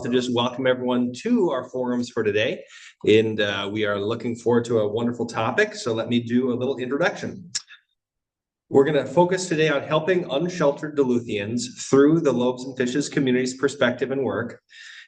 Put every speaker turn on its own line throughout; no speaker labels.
To just welcome everyone to our forums for today. And we are looking forward to a wonderful topic. So let me do a little introduction. We're going to focus today on helping unsheltered Duluthians through the Loaves and Fishes community's perspective and work.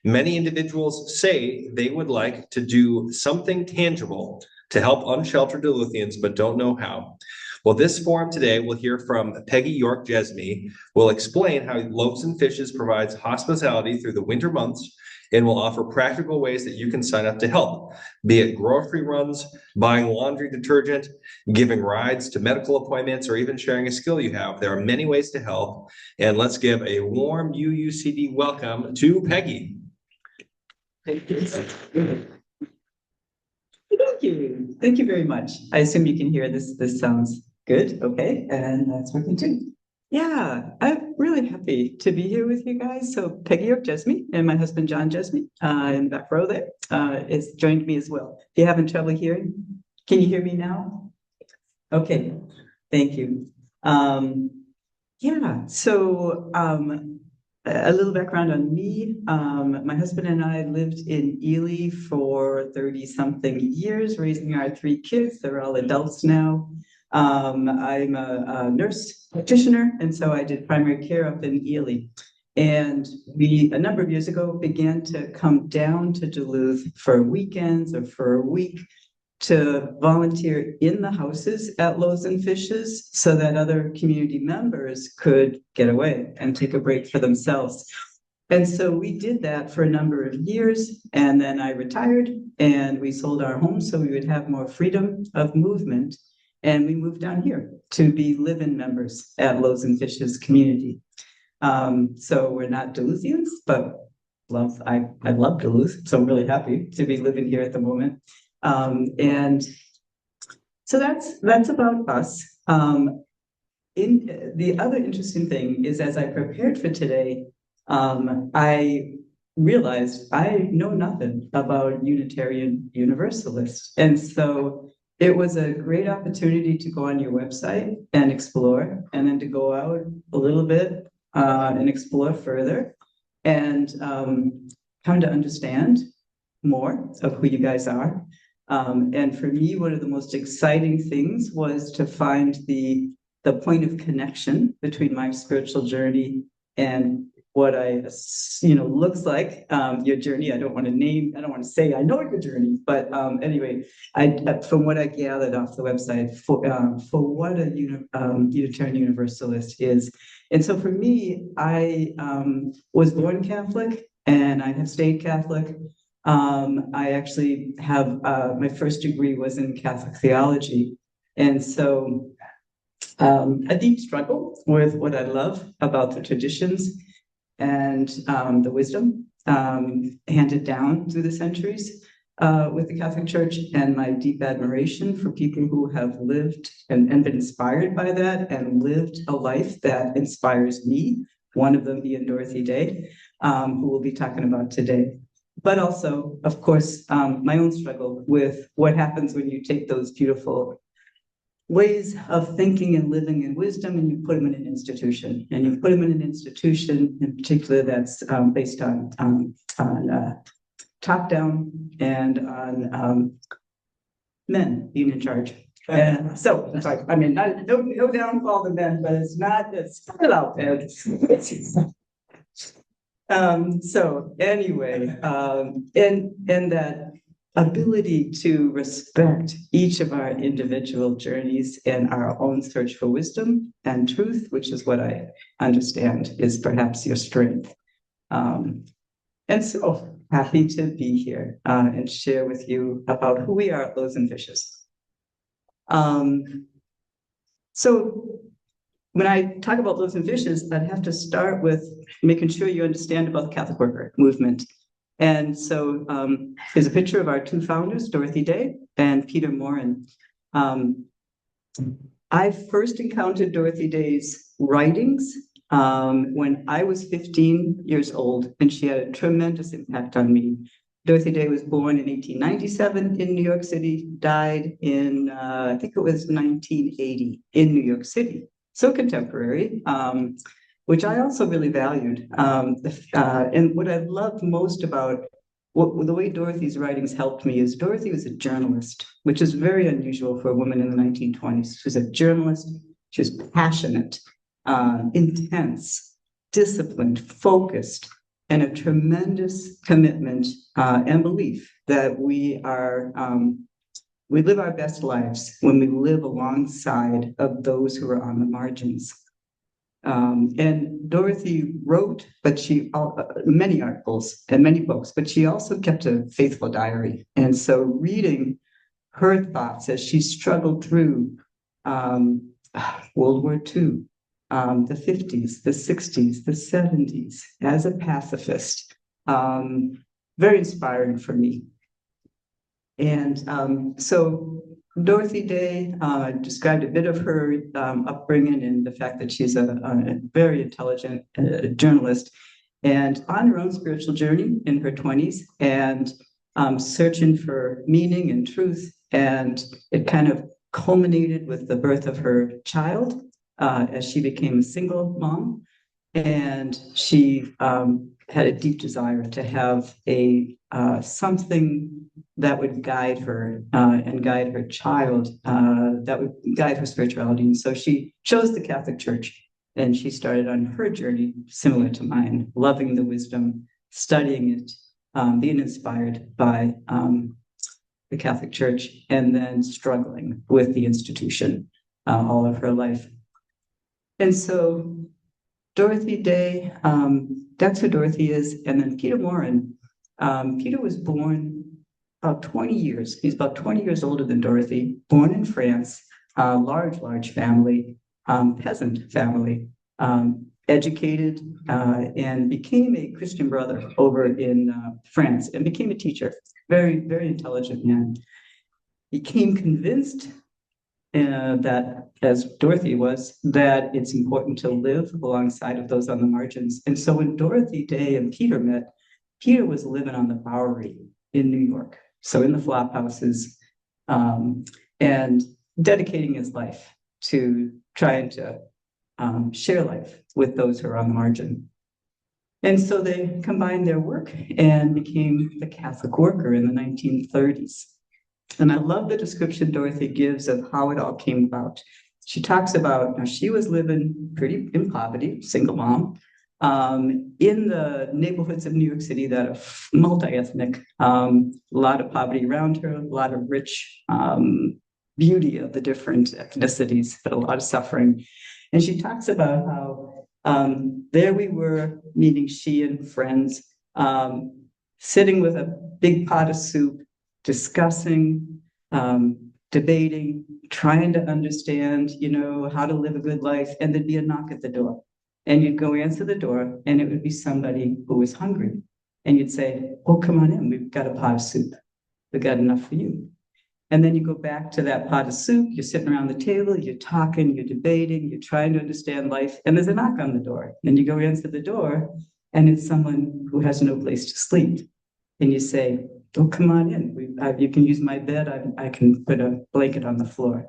Many individuals say they would like to do something tangible to help unsheltered Duluthians, but don't know how. Well, this forum today, we'll hear from Peggy York-Jesme, will explain how Loaves and Fishes provides hospitality through the winter months and will offer practical ways that you can sign up to help, be it grocery runs, buying laundry detergent, giving rides to medical appointments, or even sharing a skill you have. There are many ways to help, and let's give a warm UUCD welcome to Peggy.
Thank you. Thank you very much. I assume you can hear this. This sounds good. Okay. And that's working too. Yeah, I'm really happy to be here with you guys. So Peggy York-Jesme and my husband, John Jesme, in the back row there, is joined me as well. If you're having trouble hearing, can you hear me now? Okay. Thank you. Yeah, so a little background on me. My husband and I lived in Ely for 30-something years, raising our 3 kids. They're all adults now. I'm a nurse practitioner, and so I did primary care up in Ely. And we, a number of years ago, began to come down to Duluth for weekends or for a week to volunteer in the houses at Loaves and Fishes so that other community members could get away and take a break for themselves. And so we did that for a number of years, and then I retired and we sold our home so we would have more freedom of movement. And we moved down here to be live-in members at Loaves and Fishes community. So we're not Duluthians, but I love Duluth, so I'm really happy to be living here at the moment. And so that's about us. In the other interesting thing is, as I prepared for today, I realized I know nothing about Unitarian Universalists. And so it was a great opportunity to go on your website and explore, and then to go out a little bit and explore further and come to understand more of who you guys are. And for me, one of the most exciting things was to find the point of connection between my spiritual journey and what looks like your journey. I don't want to say I know your journey, but anyway, from what I gathered off the website for what a Unitarian Universalist is. And so for me, I was born Catholic and I have stayed Catholic. I actually have my first degree was in Catholic theology. And so a deep struggle with what I love about the traditions and the wisdom handed down through the centuries with the Catholic Church, and my deep admiration for people who have lived and been inspired by that and lived a life that inspires me, one of them being Dorothy Day, who we'll be talking about today. But also, of course, my own struggle with what happens when you take those beautiful ways of thinking and living in wisdom and you put them in an institution. And you put them in an institution, in particular, that's based on top-down and on men being in charge. And so, sorry, I mean, no downfall to men, but it's still out there. So anyway, and that ability to respect each of our individual journeys and our own search for wisdom and truth, which is what I understand is perhaps your strength. And so happy to be here and share with you about who we are at Loaves and Fishes. So when I talk about Loaves and Fishes, I'd have to start with making sure you understand about the Catholic worker movement. And so there's a picture of our 2 founders, Dorothy Day and Peter Morin. I first encountered Dorothy Day's writings when I was 15 years old, and she had a tremendous impact on me. Dorothy Day was born in 1897 in New York City, died in, I think it was 1980 in New York City. So contemporary. which I also really valued. And what I loved most about the way Dorothy's writings helped me is Dorothy was a journalist, which is very unusual for a woman in the 1920s. She was a journalist. She was passionate, intense, disciplined, focused, and a tremendous commitment and belief that we live our best lives when we live alongside of those who are on the margins. And Dorothy wrote, many articles and many books, but she also kept a faithful diary. And so reading her thoughts as she struggled through World War II, the 50s, the 60s, the 70s, as a pacifist, very inspiring for me. And so Dorothy Day described a bit of her upbringing and the fact that she's a very intelligent journalist and on her own spiritual journey in her 20s and searching for meaning and truth. And it kind of culminated with the birth of her child as she became a single mom. And she had a deep desire to have something that would guide her and guide her child, that would guide her spirituality. And so she chose the Catholic Church, and she started on her journey similar to mine, loving the wisdom, studying it, being inspired by the Catholic Church, and then struggling with the institution all of her life. And so Dorothy Day, that's who Dorothy is. And then Peter Morin. Peter was born about 20 years. He's about 20 years older than Dorothy, born in France, large family, peasant family, educated and became a Christian brother over in France and became a teacher. Very intelligent man. Became convinced that, as Dorothy was, that it's important to live alongside of those on the margins. And so when Dorothy Day and Peter met, Peter was living on the Bowery in New York, so in the flop houses, and dedicating his life to trying to share life with those who are on the margin. And so they combined their work and became the Catholic Worker in the 1930s. And I love the description Dorothy gives of how it all came about. She talks about, now she was living pretty in poverty, single mom, in the neighborhoods of New York City that are multi-ethnic, a lot of poverty around her, a lot of rich beauty of the different ethnicities, but a lot of suffering. And she talks about how there we were, meeting she and friends, sitting with a big pot of soup, discussing, debating, trying to understand, how to live a good life. And there'd be a knock at the door. And you'd go answer the door, and it would be somebody who was hungry. And you'd say, oh, come on in. We've got a pot of soup. We've got enough for you. And then you go back to that pot of soup. You're sitting around the table. You're talking. You're debating. You're trying to understand life. And there's a knock on the door. And you go answer the door, and it's someone who has no place to sleep. And you say, oh, come on in. You can use my bed. I can put a blanket on the floor.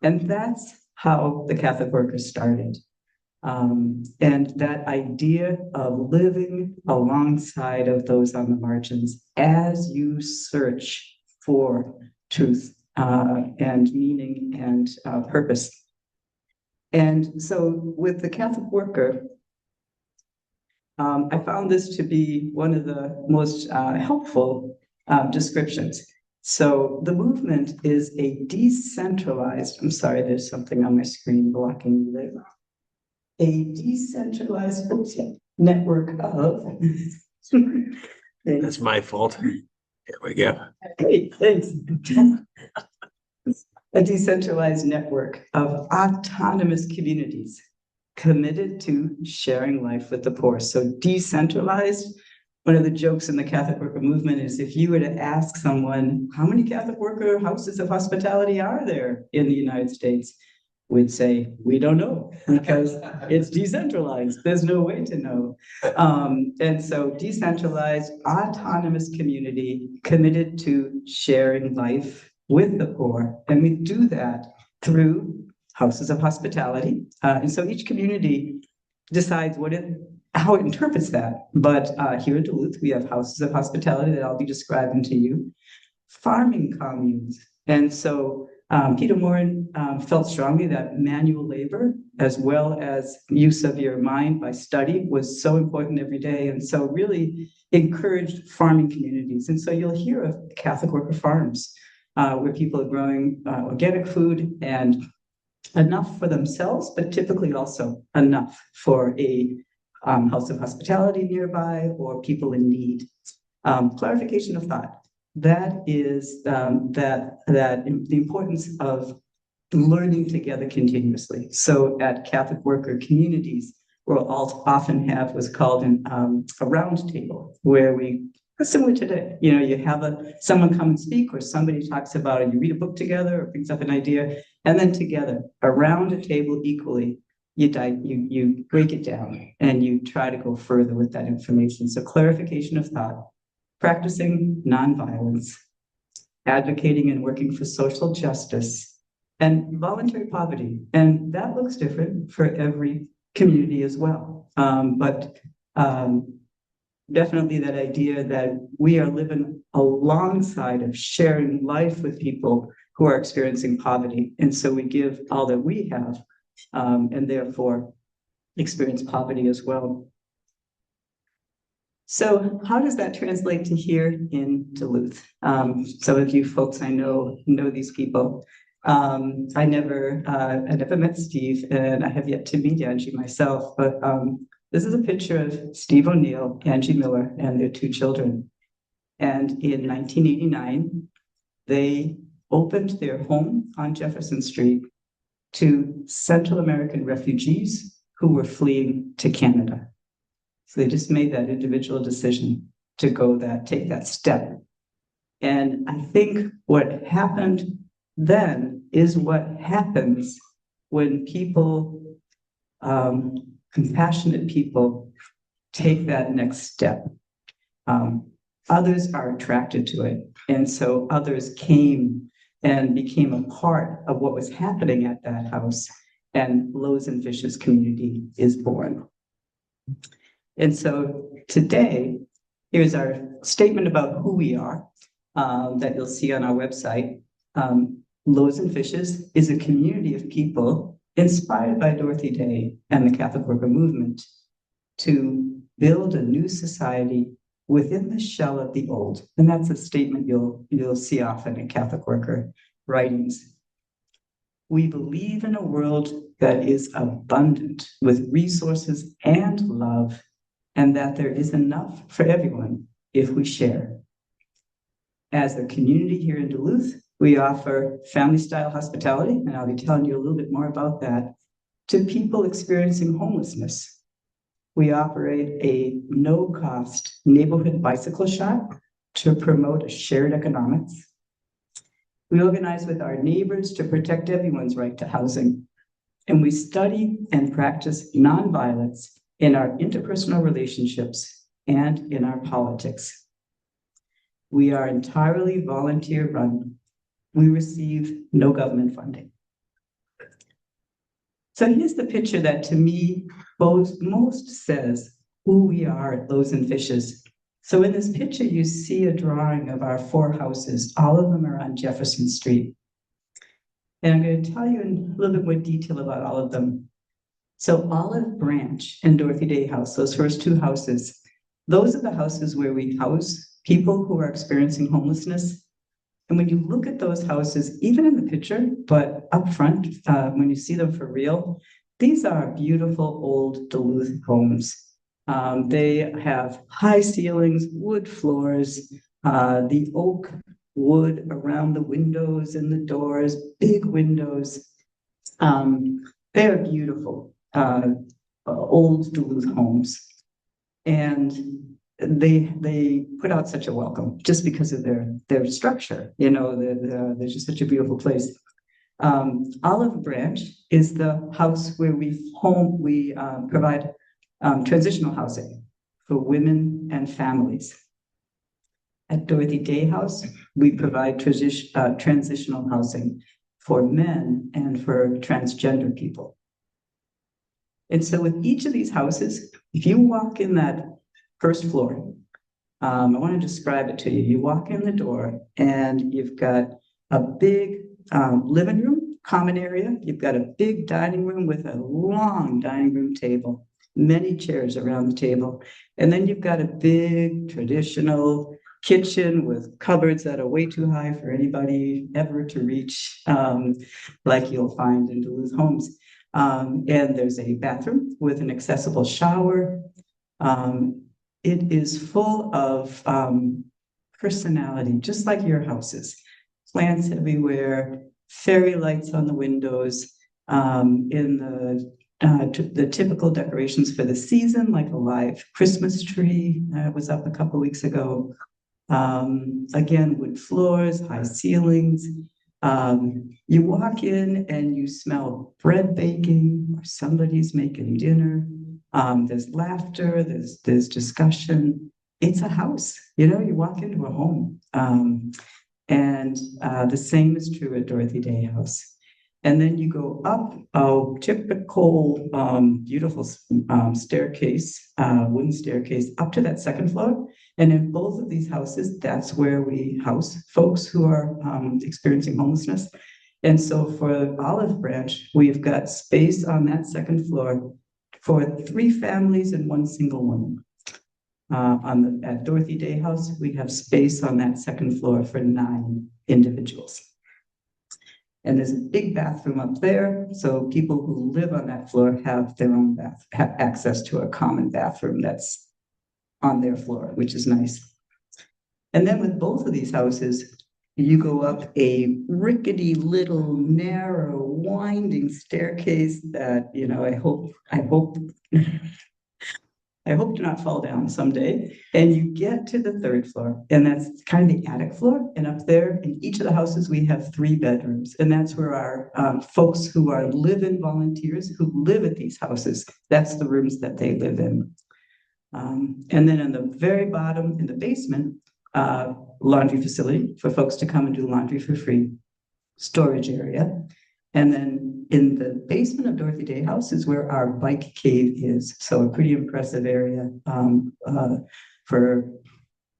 And that's how the Catholic Workers started. And that idea of living alongside of those on the margins as you search for truth and meaning and purpose. And so with the Catholic Worker, I found this to be one of the most helpful descriptions. So the movement is a decentralized, I'm sorry, there's something on my screen blocking me there. A decentralized network of.
That's my fault. Here we go.
Great, thanks. A decentralized network of autonomous communities committed to sharing life with the poor. So decentralized, one of the jokes in the Catholic Worker movement is if you were to ask someone, how many Catholic Worker houses of hospitality are there in the United States? We'd say, we don't know because it's decentralized. There's no way to know. And so decentralized, autonomous community committed to sharing life with the poor. And we do that through houses of hospitality. And so each community decides how it interprets that. But here in Duluth, we have houses of hospitality that I'll be describing to you, farming communes. And so Peter Morin felt strongly that manual labor, as well as use of your mind by study, was so important every day. And so really encouraged farming communities. And so you'll hear of Catholic worker farms where people are growing organic food and enough for themselves, but typically also enough for a house of hospitality nearby or people in need. Clarification of thought. That is the importance of learning together continuously. So at Catholic worker communities, we'll often have what's called a round table where similar today, you have someone come and speak, or somebody talks about it, you read a book together or brings up an idea, and then together around a table equally, you break it down and you try to go further with that information. So clarification of thought, practicing nonviolence, advocating and working for social justice, and voluntary poverty. And that looks different for every community as well. But definitely that idea that we are living alongside of sharing life with people who are experiencing poverty. And so we give all that we have, and therefore experience poverty as well. So how does that translate to here in Duluth? Some of you folks I know these people. I never met Steve, and I have yet to meet Angie myself, but this is a picture of Steve O'Neill, Angie Miller, and their two children. And in 1989, they opened their home on Jefferson Street to Central American refugees who were fleeing to Canada. So they just made that individual decision to take that step. And I think what happened then is what happens when people, compassionate people, take that next step. Others are attracted to it. And so others came and became a part of what was happening at that house. And Loaves Fishes community is born. And so today, here's our statement about who we are that you'll see on our website. Loaves Fishes is a community of people inspired by Dorothy Day and the Catholic worker movement to build a new society within the shell of the old. And that's a statement you'll see often in Catholic worker writings. We believe in a world that is abundant with resources and love, and that there is enough for everyone if we share. As a community here in Duluth, we offer family-style hospitality, and I'll be telling you a little bit more about that, to people experiencing homelessness. We operate a no-cost neighborhood bicycle shop to promote a shared economics. We organize with our neighbors to protect everyone's right to housing. And we study and practice nonviolence in our interpersonal relationships and in our politics. We are entirely volunteer-run. We receive no government funding. So here's the picture that to me most says who we are at Loaves Fishes. So in this picture, you see a drawing of our 4 houses. All of them are on Jefferson Street. And I'm going to tell you in a little bit more detail about all of them. So Olive Branch and Dorothy Day House, those first 2 houses, those are the houses where we house people who are experiencing homelessness. And when you look at those houses, even in the picture, but up front, when you see them for real, these are beautiful old Duluth homes. They have high ceilings, wood floors, the oak wood around the windows and the doors, big windows. They're beautiful, old Duluth homes. And they put out such a welcome just because of their structure. They're just such a beautiful place. Olive Branch is the house where we provide transitional housing for women and families. At Dorothy Day House, we provide transitional housing for men and for transgender people. And so with each of these houses, if you walk in that first floor, I want to describe it to you. You walk in the door and you've got a big living room, common area. You've got a big dining room with a long dining room table, many chairs around the table. And then you've got a big traditional kitchen with cupboards that are way too high for anybody ever to reach, like you'll find in Duluth homes. And there's a bathroom with an accessible shower. It is full of personality, just like your houses. Plants everywhere, fairy lights on the windows, in the typical decorations for the season, like a live Christmas tree was up a couple weeks ago. Again, wood floors, high ceilings. You walk in and you smell bread baking or somebody's making dinner. There's laughter, there's discussion. It's a house, you walk into a home. And the same is true at Dorothy Day House. And then you go up a typical, beautiful staircase, wooden staircase up to that second floor. And in both of these houses, that's where we house folks who are experiencing homelessness. And so for Olive Branch, we've got space on that second floor for 3 families and 1 single woman. At Dorothy Day House, we have space on that second floor for 9 individuals. And there's a big bathroom up there, so people who live on that floor have their own have access to a common bathroom that's on their floor, which is nice. And then with both of these houses, you go up a rickety little narrow winding staircase that, I hope to not fall down someday. And you get to the 3rd floor, and that's kind of the attic floor. And up there in each of the houses, we have 3 bedrooms. And that's where our folks who are live-in volunteers who live at these houses, that's the rooms that they live in. And then in the very bottom, in the basement, laundry facility for folks to come and do laundry for free, storage area. And then in the basement of Dorothy Day House is where our bike cave is. So a pretty impressive area for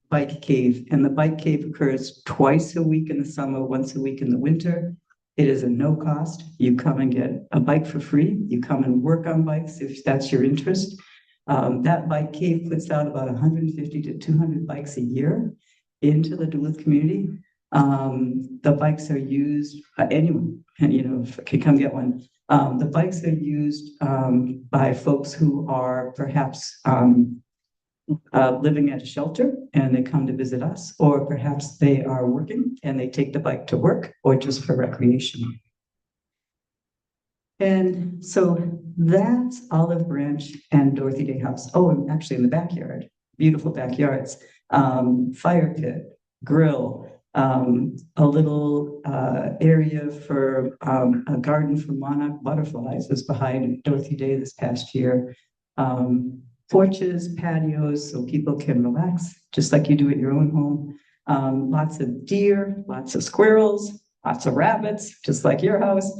bike cave. And the bike cave occurs twice a week in the summer, once a week in the winter. It is a no cost. You come and get a bike for free. You come and work on bikes if that's your interest. That bike cave puts out about 150 to 200 bikes a year into the Duluth community. The bikes are used, anyone can come get one. The bikes are used by folks who are perhaps living at a shelter and they come to visit us, or perhaps they are working and they take the bike to work or just for recreation. And so that's Olive Branch and Dorothy Day House. Oh, and actually in the backyard, beautiful backyards, fire pit, grill, a little area for a garden for monarch butterflies was behind Dorothy Day this past year. Porches, patios, so people can relax, just like you do at your own home. Lots of deer, lots of squirrels, lots of rabbits, just like your house.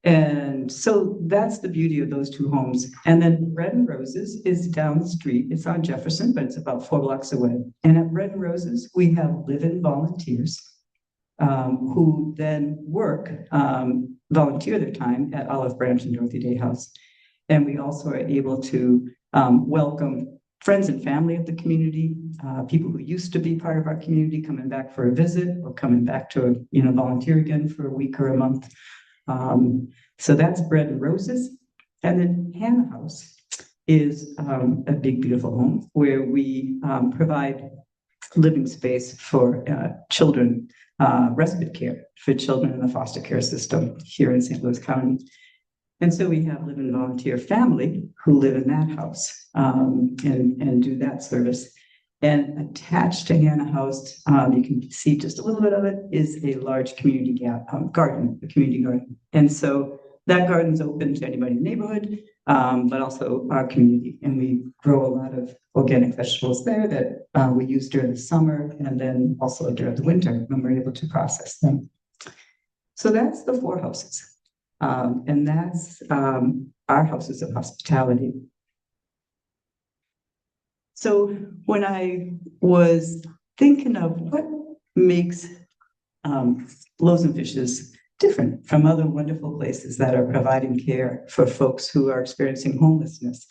And so that's the beauty of those 2 homes. And then Bread and Roses is down the street. It's on Jefferson, but it's about 4 blocks away. And at Bread and Roses, we have live-in volunteers who then volunteer their time at Olive Branch and Dorothy Day House. And we also are able to welcome friends and family of the community, people who used to be part of our community coming back for a visit or coming back to, volunteer again for a week or a month. So that's Bread and Roses. And then Hannah House is a big, beautiful home where we provide living space for children, respite care for children in the foster care system here in St. Louis County. And so we have live-in volunteer family who live in that house and do that service. And attached to Hannah House, you can see just a little bit of it, is a large community garden, a community garden. And so that garden's open to anybody in the neighborhood, but also our community. And we grow a lot of organic vegetables there that we use during the summer and then also during the winter when we're able to process them. So that's the 4 houses. And that's our houses of hospitality. So when I was thinking of what makes Loaves Fishes different from other wonderful places that are providing care for folks who are experiencing homelessness,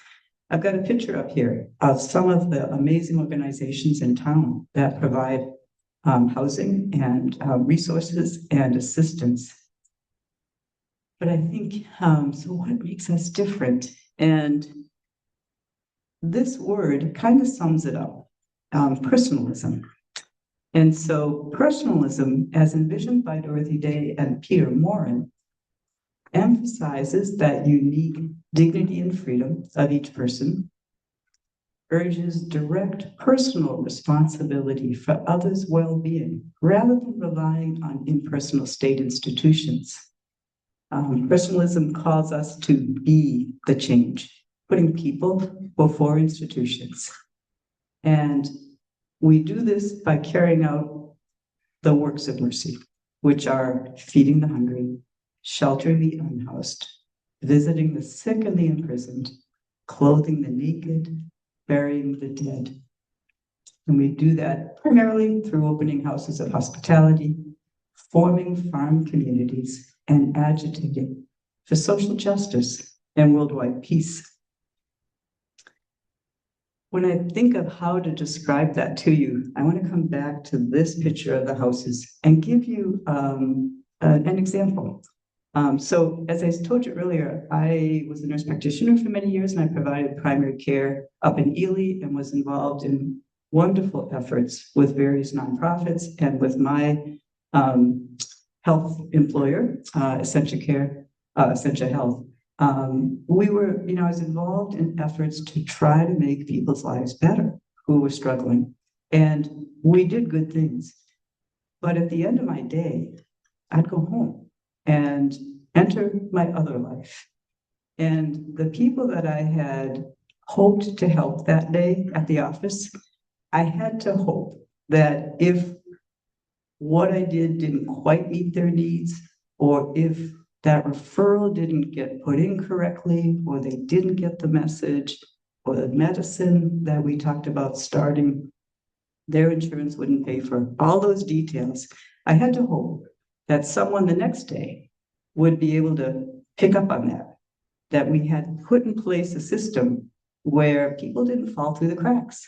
I've got a picture up here of some of the amazing organizations in town that provide housing and resources and assistance. But I think, so what makes us different? And this word kind of sums it up, personalism. And so personalism, as envisioned by Dorothy Day and Peter Morin, emphasizes that unique dignity and freedom of each person, urges direct personal responsibility for others' well-being rather than relying on impersonal state institutions. Personalism calls us to be the change, putting people before institutions. And we do this by carrying out the works of mercy, which are feeding the hungry, sheltering the unhoused, visiting the sick and the imprisoned, clothing the naked, burying the dead. And we do that primarily through opening houses of hospitality, forming farm communities, and agitating for social justice and worldwide peace. When I think of how to describe that to you, I want to come back to this picture of the houses and give you an example. So as I told you earlier, I was a nurse practitioner for many years, and I provided primary care up in Ely and was involved in wonderful efforts with various nonprofits and with my health employer, Essentia Health. We were, I was involved in efforts to try to make people's lives better who were struggling. And we did good things. But at the end of my day, I'd go home and enter my other life. And the people that I had hoped to help that day at the office, I had to hope that if what I did didn't quite meet their needs, or if that referral didn't get put in correctly, or they didn't get the message, or the medicine that we talked about starting, their insurance wouldn't pay for all those details. I had to hope that someone the next day would be able to pick up on that we had put in place a system where people didn't fall through the cracks.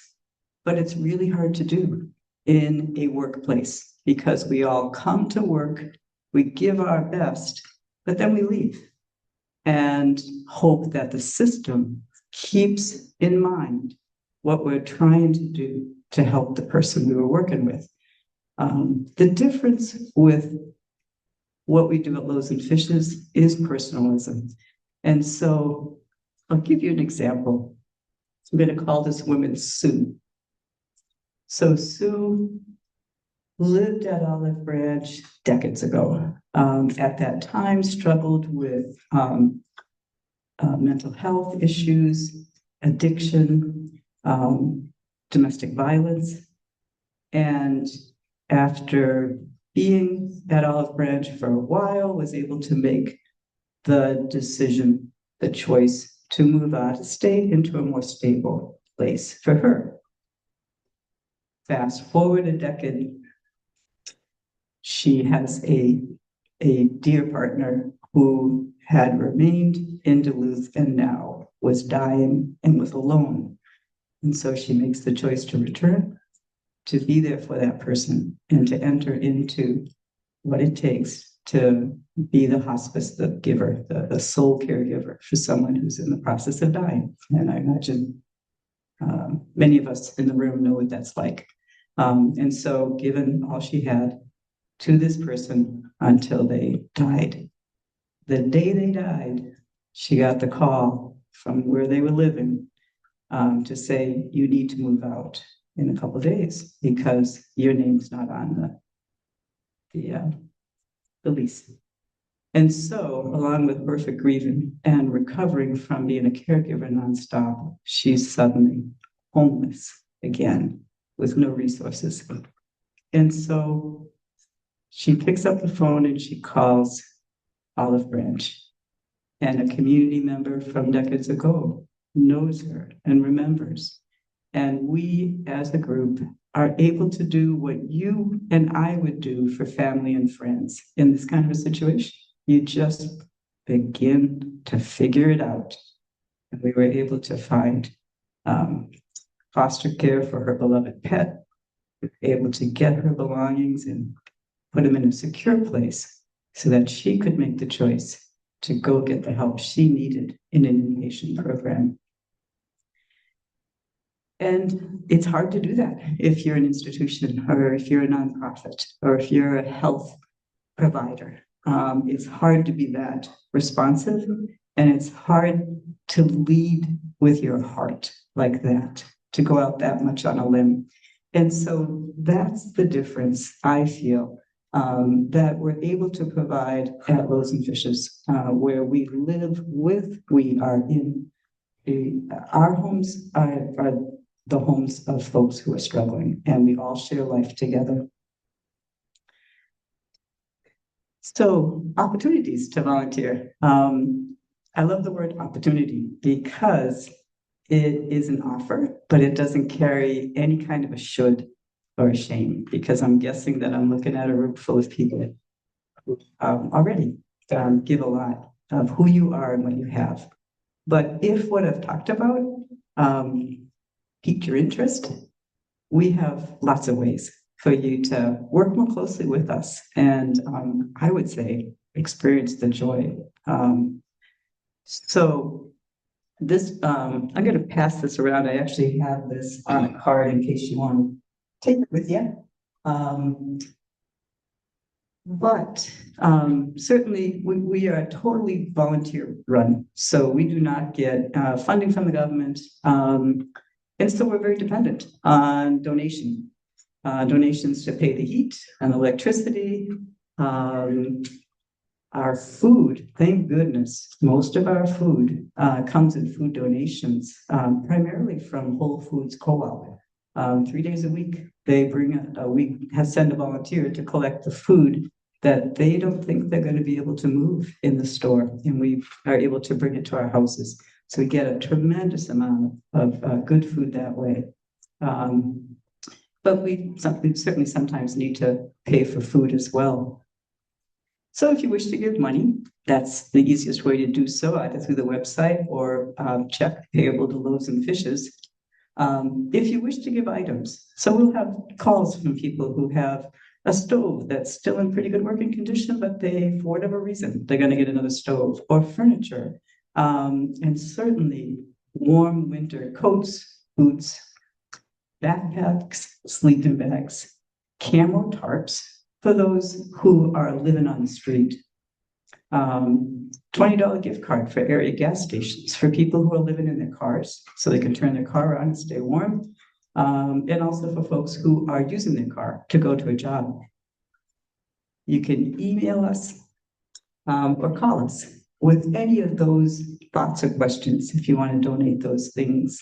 But it's really hard to do in a workplace because we all come to work, we give our best, but then we leave and hope that the system keeps in mind what we're trying to do to help the person we were working with. The difference with what we do at Loaves and Fishes is personalism. And so I'll give you an example. I'm going to call this woman Sue. So Sue lived at Olive Branch decades ago. At that time, struggled with mental health issues, addiction, domestic violence. And after being at Olive Branch for a while, was able to make the decision, the choice to move out of state into a more stable place for her. Fast forward a decade, she has a dear partner who had remained in Duluth and now was dying and was alone. And so she makes the choice to return, to be there for that person, and to enter into what it takes to be the hospice, the giver, the sole caregiver for someone who's in the process of dying. And I imagine many of us in the room know what that's like. And so given all she had to this person until they died. The day they died, she got the call from where they were living to say, you need to move out in a couple of days because your name's not on the lease. And so, along with perfect grieving and recovering from being a caregiver nonstop, she's suddenly homeless again with no resources. And so she picks up the phone and she calls Olive Branch. and a community member from decades ago knows her and remembers. And we, as a group, are able to do what you and I would do for family and friends in this kind of a situation. You just begin to figure it out. And we were able to find foster care for her beloved pet, we were able to get her belongings and put them in a secure place so that she could make the choice to go get the help she needed in an inpatient program. And it's hard to do that if you're an institution or if you're a nonprofit or if you're a health provider. It's hard to be that responsive, and it's hard to lead with your heart like that, to go out that much on a limb. And so that's the difference, I feel, that we're able to provide at Loaves and Fishes, where we live with, we are in, our homes are the homes of folks who are struggling, and we all share life together. So, opportunities to volunteer. I love the word opportunity because it is an offer, but it doesn't carry any kind of a should or a shame, because I'm guessing that I'm looking at a room full of people who already give a lot of who you are and what you have. But if what I've talked about piqued your interest, we have lots of ways for you to work more closely with us. And I would say experience the joy. So this, I'm going to pass this around. I actually have this on a card in case you want to take it with you. But certainly we are totally volunteer run. So we do not get funding from the government. And so we're very dependent on donations to pay the heat and electricity. Our food, thank goodness, most of our food comes in food donations, primarily from Whole Foods Co-op. 3 days a week, they send a volunteer to collect the food that they don't think they're going to be able to move in the store, and we are able to bring it to our houses. So we get a tremendous amount of good food that way. But we certainly sometimes need to pay for food as well. So if you wish to give money, that's the easiest way to do so, either through the website or check payable to Loaves and Fishes. If you wish to give items, so we'll have calls from people who have a stove that's still in pretty good working condition, but they, for whatever reason, they're going to get another stove, or furniture, and certainly warm winter coats, boots, backpacks, sleeping bags, camo tarps for those who are living on the street. $20 gift card for area gas stations for people who are living in their cars so they can turn their car on and stay warm. And also for folks who are using their car to go to a job. You can email us or call us with any of those thoughts or questions if you want to donate those things.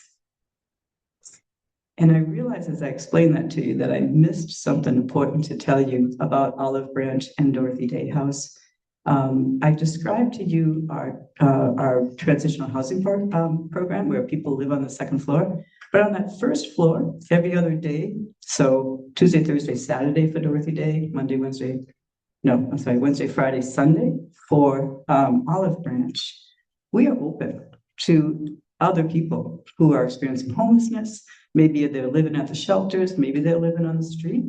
And I realized as I explained that to you that I missed something important to tell you about Olive Branch and Dorothy Day House. I described to you our transitional housing program where people live on the second floor. But on that first floor, every other day, so Tuesday, Thursday, Saturday for Dorothy Day, Wednesday, Friday, Sunday for Olive Branch, we are open to other people who are experiencing homelessness. Maybe they're living at the shelters, maybe they're living on the street,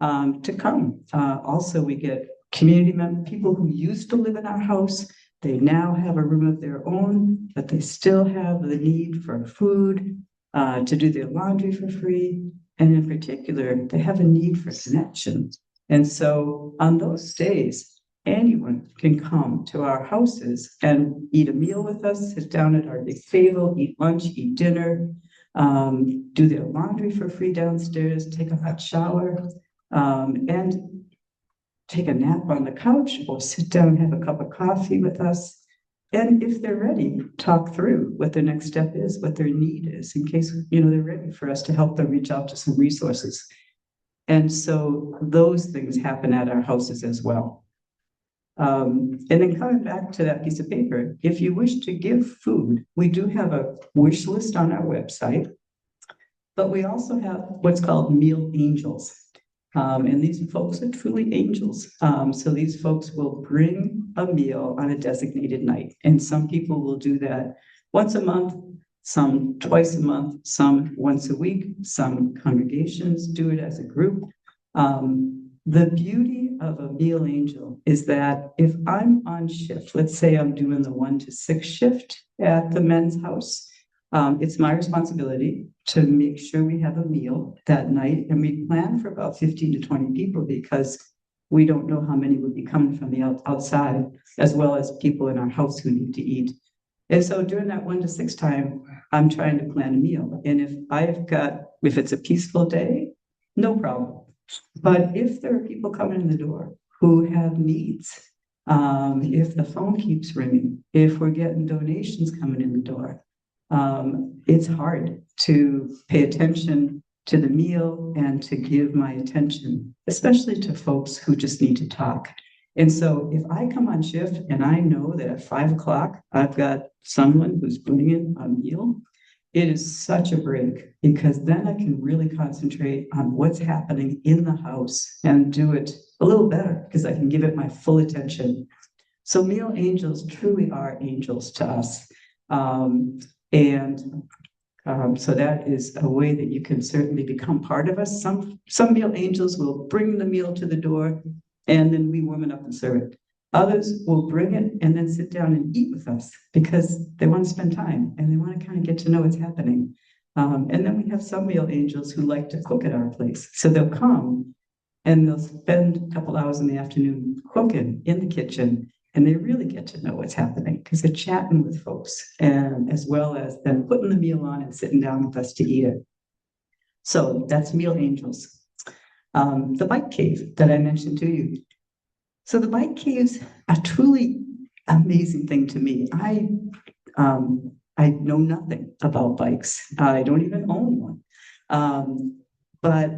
to come. Also, we get community members, people who used to live in our house. They now have a room of their own, but they still have the need for food, to do their laundry for free. And in particular, they have a need for connection. And so on those days, anyone can come to our houses and eat a meal with us, sit down at our big table, eat lunch, eat dinner, do their laundry for free downstairs, take a hot shower, and take a nap on the couch or sit down and have a cup of coffee with us. And if they're ready, talk through what their next step is, what their need is, in case they're ready for us to help them reach out to some resources. And so those things happen at our houses as well. And then coming back to that piece of paper, if you wish to give food, we do have a wish list on our website, but we also have what's called meal angels. And these folks are truly angels. So these folks will bring a meal on a designated night. And some people will do that once a month, some twice a month, some once a week. Some congregations do it as a group. The beauty of a meal angel is that if I'm on shift, let's say I'm doing the 1 to 6 shift at the men's house, it's my responsibility to make sure we have a meal that night, and we plan for about 15 to 20 people because we don't know how many would be coming from the outside, as well as people in our house who need to eat. And so during that 1 to 6 time, I'm trying to plan a meal. And if it's a peaceful day, no problem. But if there are people coming in the door who have needs, if the phone keeps ringing, if we're getting donations coming in the door, it's hard to pay attention to the meal and to give my attention, especially to folks who just need to talk. And so if I come on shift and I know that at 5 o'clock, I've got someone who's bringing a meal, it is such a break, because then I can really concentrate on what's happening in the house and do it a little better because I can give it my full attention. So meal angels truly are angels to us. So that is a way that you can certainly become part of us. Some meal angels will bring the meal to the door and then we warm it up and serve it. Others will bring it and then sit down and eat with us because they want to spend time and they want to kind of get to know what's happening. And then we have some meal angels who like to cook at our place. So they'll come and they'll spend a couple hours in the afternoon cooking in the kitchen, and they really get to know what's happening because they're chatting with folks, and as well as then putting the meal on and sitting down with us to eat it. So that's meal angels. The bike cave that I mentioned to you. So the bike caves are truly amazing thing to me. I know nothing about bikes. I don't even own one. But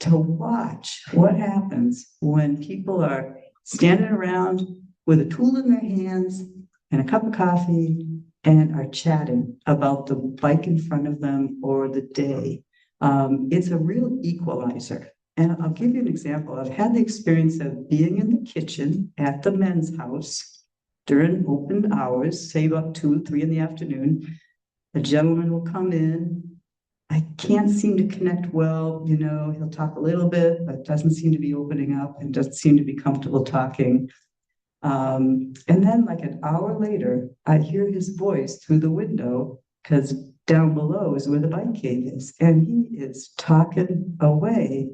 to watch what happens when people are standing around with a tool in their hands and a cup of coffee and are chatting about the bike in front of them or the day, it's a real equalizer. And I'll give you an example. I've had the experience of being in the kitchen at the men's house during open hours, say about 2 or 3 in the afternoon. A gentleman will come in. I can't seem to connect well. He'll talk a little bit, but doesn't seem to be opening up and doesn't seem to be comfortable talking. And then like an hour later, I hear his voice through the window because down below is where the bike cave is. And he is talking away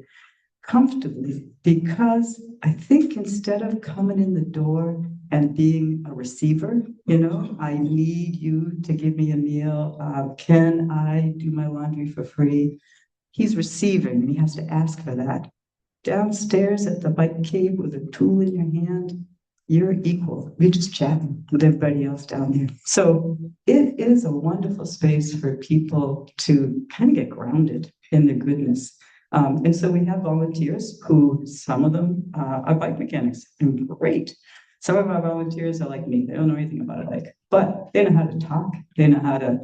comfortably because I think instead of coming in the door and being a receiver, I need you to give me a meal. Can I do my laundry for free? He's receiving and he has to ask for that. Downstairs at the bike cave with a tool in your hand, you're equal. You're just chatting with everybody else down there. So it is a wonderful space for people to kind of get grounded in the goodness. And so we have volunteers who, some of them are bike mechanics, and great. Some of our volunteers are like me. They don't know anything about a bike, but they know how to talk. They know how to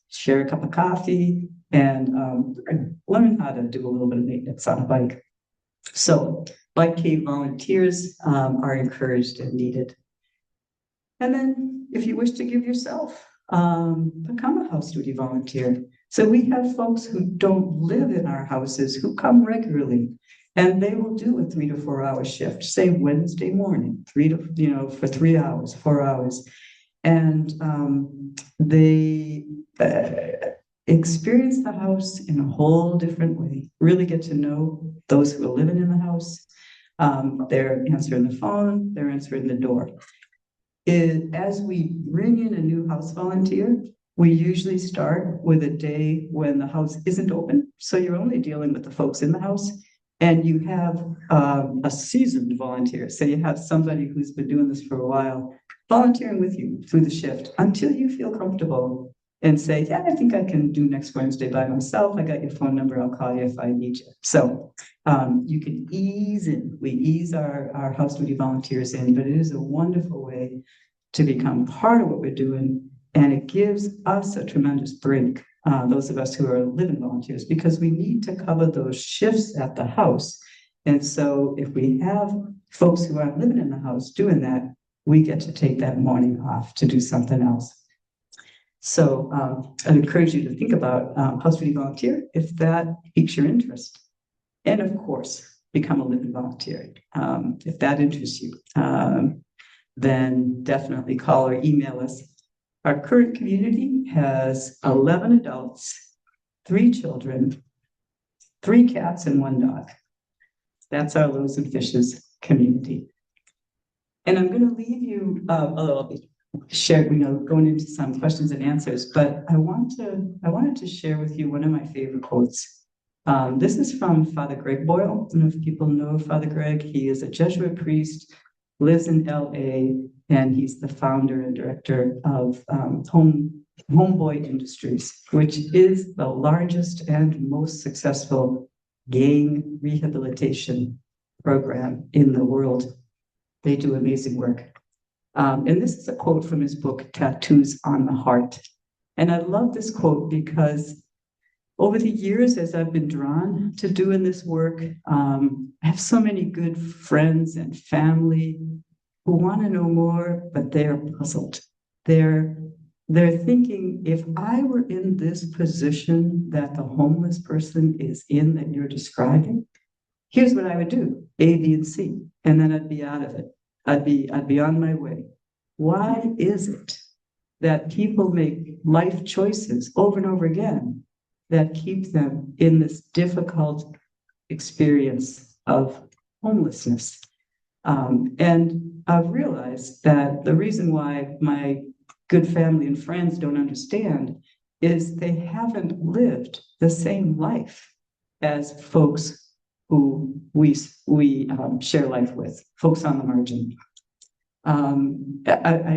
share a cup of coffee and learn how to do a little bit of maintenance on a bike. So bike cave volunteers are encouraged and needed. And then if you wish to give yourself, become a house duty volunteer. So we have folks who don't live in our houses who come regularly, and they will do a 3 to 4 hour shift, say Wednesday morning, for 3 hours, 4 hours. And they experience the house in a whole different way, really get to know those who are living in the house. They're answering the phone, they're answering the door. As we bring in a new house volunteer, we usually start with a day when the house isn't open. So you're only dealing with the folks in the house, and you have a seasoned volunteer. So you have somebody who's been doing this for a while, volunteering with you through the shift until you feel comfortable and say, yeah, I think I can do next Wednesday by myself. I got your phone number. I'll call you if I need you. So you can ease in. We ease our house duty volunteers in, but it is a wonderful way to become part of what we're doing. And it gives us a tremendous break, those of us who are living volunteers, because we need to cover those shifts at the house. And so if we have folks who aren't living in the house doing that, we get to take that morning off to do something else. So I'd encourage you to think about house duty volunteer if that piques your interest. And of course, become a living volunteer. If that interests you, then definitely call or email us. Our current community has 11 adults, 3 children, 3 cats, and 1 dog. That's our Loaves and Fishes community. And I'm going to leave you, I'll be going into some questions and answers, but I wanted to share with you one of my favorite quotes. This is from Father Greg Boyle. I don't know if people know Father Greg. He is a Jesuit priest, lives in LA, and he's the founder and director of Homeboy Industries, which is the largest and most successful gang rehabilitation program in the world. They do amazing work. And this is a quote from his book, Tattoos on the Heart. And I love this quote because over the years, as I've been drawn to doing this work, I have so many good friends and family who want to know more, but they're puzzled. They're thinking, if I were in this position that the homeless person is in that you're describing, here's what I would do, A, B, and C, and then I'd be out of it. I'd be on my way. Why is it that people make life choices over and over again that keep them in this difficult experience of homelessness? And I've realized that the reason why my good family and friends don't understand is they haven't lived the same life as folks who we share life with, folks on the margin. I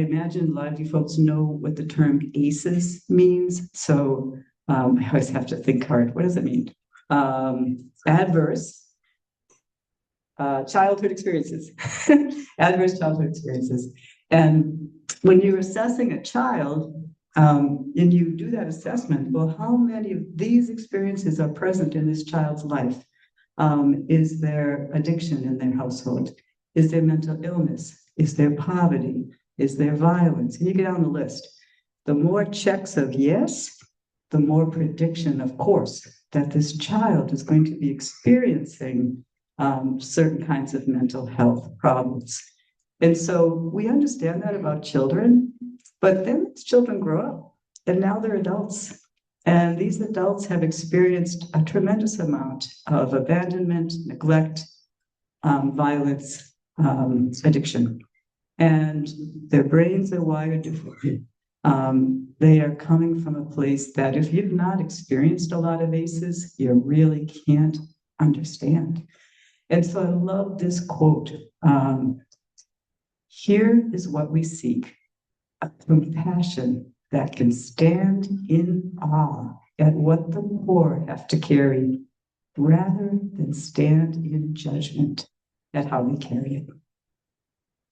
imagine a lot of you folks know what the term ACEs means. So I always have to think hard. What does it mean? Adverse childhood experiences. Adverse childhood experiences. And when you're assessing a child, and you do that assessment, well, how many of these experiences are present in this child's life? Is there addiction in their household? Is there mental illness? Is there poverty? Is there violence? And you get down the list. The more checks of yes, the more prediction, of course, that this child is going to be experiencing certain kinds of mental health problems. And so we understand that about children, but then these children grow up and now they're adults. And these adults have experienced a tremendous amount of abandonment, neglect, violence, addiction. And their brains are wired differently. They are coming from a place that if you've not experienced a lot of ACEs, you really can't understand. And so I love this quote. Here is what we seek, a compassion that can stand in awe at what the poor have to carry, rather than stand in judgment at how we carry it.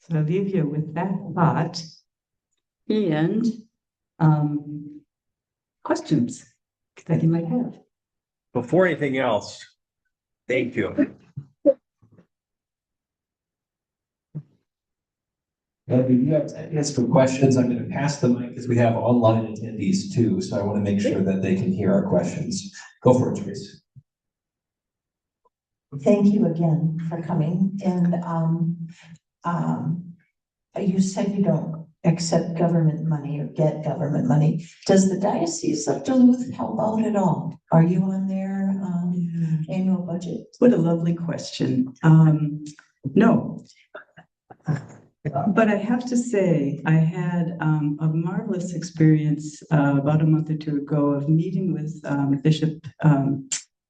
So I'll leave you with that thought and questions that you might have.
Before anything else, thank you.
If you have ask for questions, I'm going to pass the mic because we have online attendees too. So I want to make sure that they can hear our questions. Go for it, Teresa.
Thank you again for coming. And you said you don't accept government money or get government money. Does the Diocese of Duluth help out at all? Are you on their annual budget?
What a lovely question. No. But I have to say, I had a marvelous experience about a month or two ago of meeting with Bishop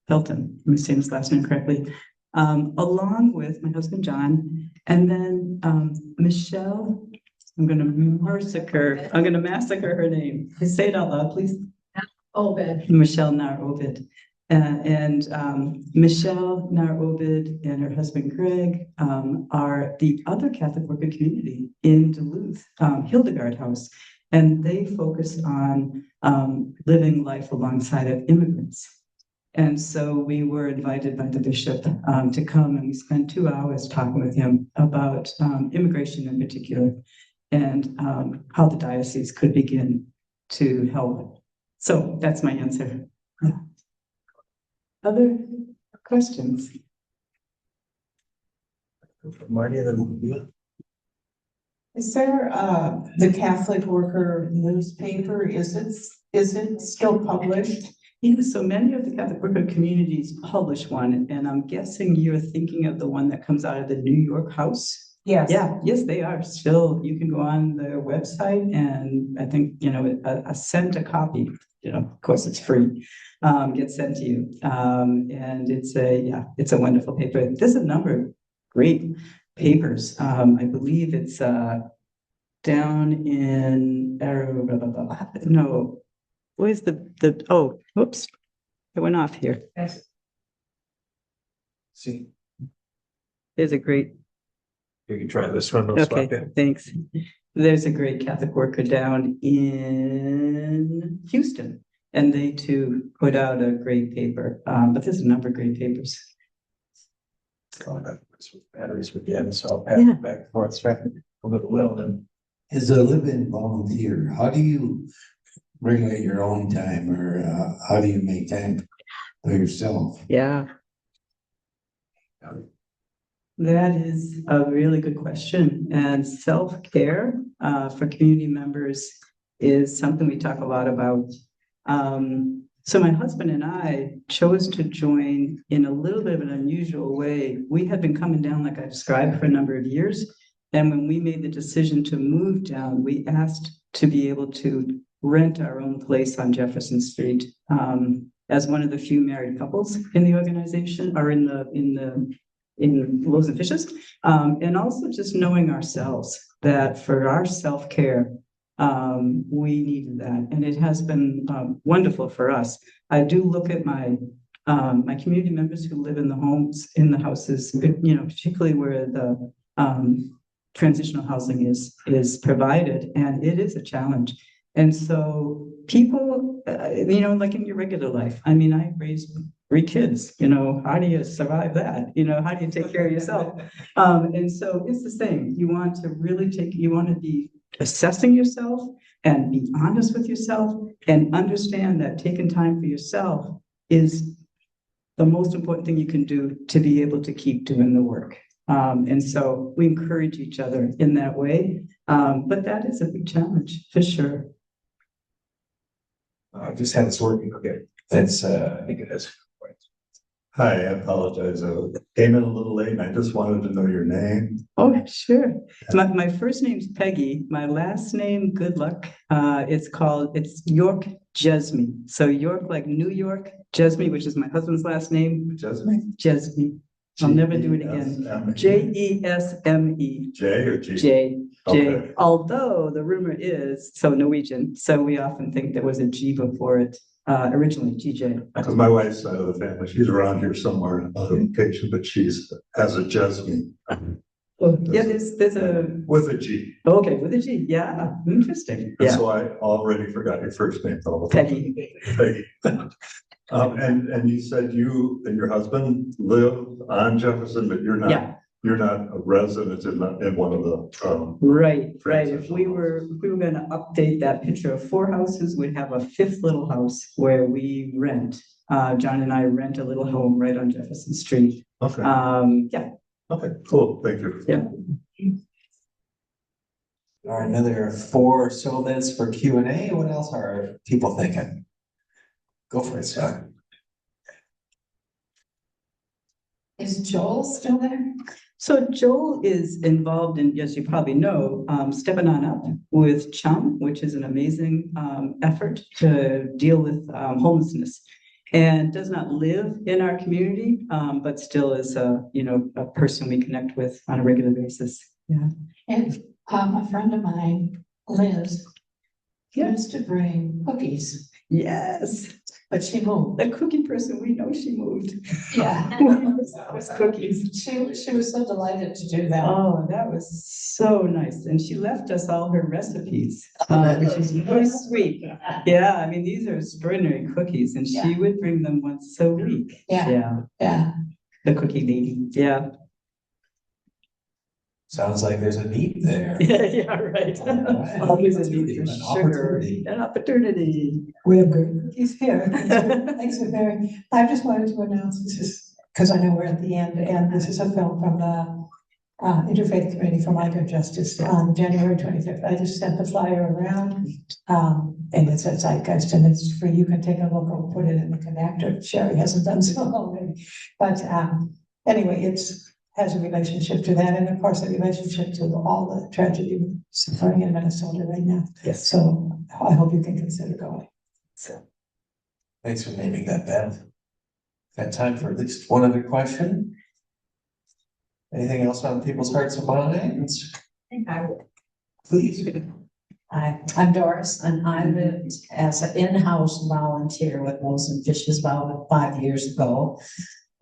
Felton, I'm saying his last name correctly, along with my husband, John, and then Michelle I'm gonna massacre her name. Say it out loud, please.
Obed.
Michelle Nar Obed. Michelle Nar Obed and her husband Greg are the other Catholic worker community in Duluth, Hildegard House. And they focus on living life alongside of immigrants. And so we were invited by the bishop to come, and we spent 2 hours talking with him about immigration in particular, and how the diocese could begin to help. So that's my answer. Yeah. Other questions?
Marty, then
Is there the Catholic Worker newspaper? Is it still published?
Yeah, so many of the Catholic worker communities publish one, and I'm guessing you're thinking of the one that comes out of the New York House.
Yes.
Yeah, yes, they are still. You can go on their website, and I think send a copy. Of course, it's free. Gets sent to you, and it's a wonderful paper. There's a number of great papers. I believe it's down in no. Where's oh, whoops, it went off here.
see,
There's a great,
you can try this one. I'll swap
okay,
in.
thanks. There's a great Catholic worker down in Houston, and they too put out a great paper. But there's a number of great papers.
Batteries again, so I'll pass
Yeah.
it back and forth. So a little well then.
As a live-in volunteer, how do you regulate your own time, or how do you make time for yourself?
Yeah. That is a really good question. And self-care for community members is something we talk a lot about. So my husband and I chose to join in a little bit of an unusual way. We had been coming down, like I described, for a number of years. And when we made the decision to move down, we asked to be able to rent our own place on Jefferson Street as one of the few married couples in the organization, or in Loaves Fishes, and also just knowing ourselves that for our self-care, we needed that, and it has been wonderful for us. I do look at my community members who live in the houses, particularly where the transitional housing is provided, and it is a challenge. And so people, like in your regular life, I mean, I raised 3 kids, how do you survive that? How do you take care of yourself? And so it's the same. You want to be assessing yourself and be honest with yourself and understand that taking time for yourself is the most important thing you can do to be able to keep doing the work. And so we encourage each other in that way. But that is a big challenge for sure.
I just had this working. Okay. That's, I think it is.
Hi, I apologize. I came in a little late and I just wanted to know your name.
Oh, sure. My first name's Peggy. My last name, good luck. It's York Jesme. So York, like New York, Jesme, which is my husband's last name.
Jesme?
Jesme. I'll never do it again. Jesme.
J or G?
J.
Okay.
Although the rumor is, so Norwegian, so we often think there was a G before it, originally GJ.
Because my wife's side of the family, she's around here somewhere on location, but she's has a Jesme
Well, yeah, there's a,
with a G.
okay, with a G, yeah, interesting,
And
yeah.
so I already forgot your first name.
Peggy.
Peggy. And you said you and your husband live on Jefferson, but you're not.
Yeah.
You're not a resident in one of the.
Right. If we were gonna update that picture of 4 houses, we'd have a 5th little house where we rent. John and I rent a little home right on Jefferson Street.
Okay.
Yeah.
Okay, cool. Thank you.
Yeah.
All right, another 4 or so minutes for Q&A. What else are people thinking? Go for it, Scott.
Is Joel still there?
So Joel is involved in, as you probably know, Stepping On Up with Chum, which is an amazing effort to deal with homelessness, and does not live in our community, but still is a person we connect with on a regular basis. Yeah.
And A friend of mine, Liz, used to bring cookies,
Yes,
but she moved.
the cookie person, we know she moved.
Yeah.
It was cookies.
She was so delighted to do that.
Oh, that was so nice. And she left us all her recipes,
Oh,
which is very sweet. Yeah, I mean, these are extraordinary cookies and she
Yeah.
would bring them once a week.
Yeah. Yeah.
The cookie lady. Yeah.
Sounds like there's a need there.
Yeah, right.
Alright.
Always a need for
An
sugar.
opportunity.
An opportunity.
We have great cookies here. Thanks for Mary. I just wanted to announce this is, because I know we're at the end, and this is a film from the Interfaith Committee for Migrant Justice on January 25th. I just sent the flyer around, and it's a zeitgeist, and it's free. You can take a look or put it in the connector. Sherry hasn't done so already, but anyway, it's has a relationship to that, and of course, a relationship to all the tragedy suffering in Minnesota right now.
Yes.
So I hope you can consider going.
So,
Thanks for naming that, Bev. Got time for at least one other question? Anything else on people's hearts and minds? Please.
Hi, I'm Doris, and I lived as an in-house volunteer with Loaves Fishes about 5 years ago.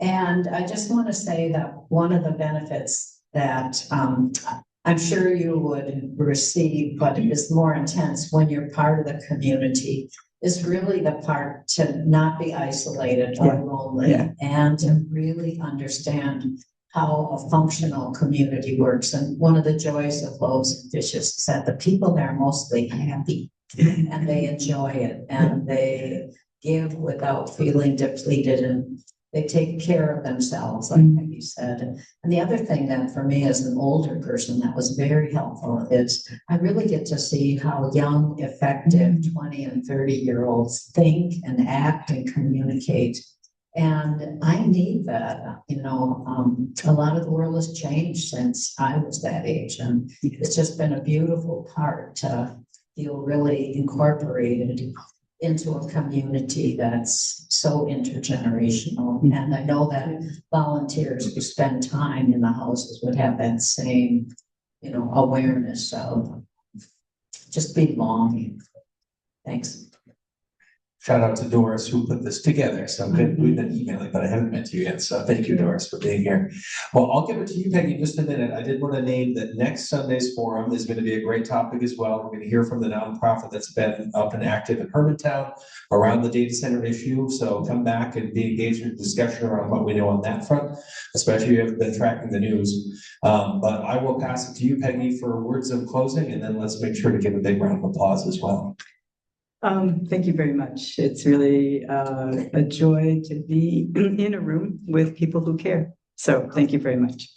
And I just want to say that one of the benefits that I'm sure you would receive, but it is more intense when you're part of the community, is really the part to not be isolated or lonely and to really understand how a functional community works. And one of the joys of Loaves Fishes is that the people there are mostly happy and they enjoy it and they give without feeling depleted and they take care of themselves, like you said. And the other thing that for me as an older person that was very helpful is I really get to see how young, effective 20 and 30-year-olds think and act and communicate. And I need that, a lot of the world has changed since I was that age. And it's just been a beautiful part to feel really incorporated into a community that's so intergenerational. And I know that volunteers who spend time in the houses would have that same, awareness of just belonging. Thanks.
Shout out to Doris who put this together. So good. We've been emailing, but I haven't met you yet. So thank you, Doris, for being here. Well, I'll give it to you, Peggy, in just a minute. I did want to name that next Sunday's forum is going to be a great topic as well. We're going to hear from the nonprofit that's been up and active in Hermantown around the data center issue. So come back and be engaged in discussion around what we know on that front, especially if you've been tracking the news. But I will pass it to you, Peggy, for words of closing, and then let's make sure to give a big round of applause as well.
thank you very much. It's really a joy to be in a room with people who care. So thank you very much.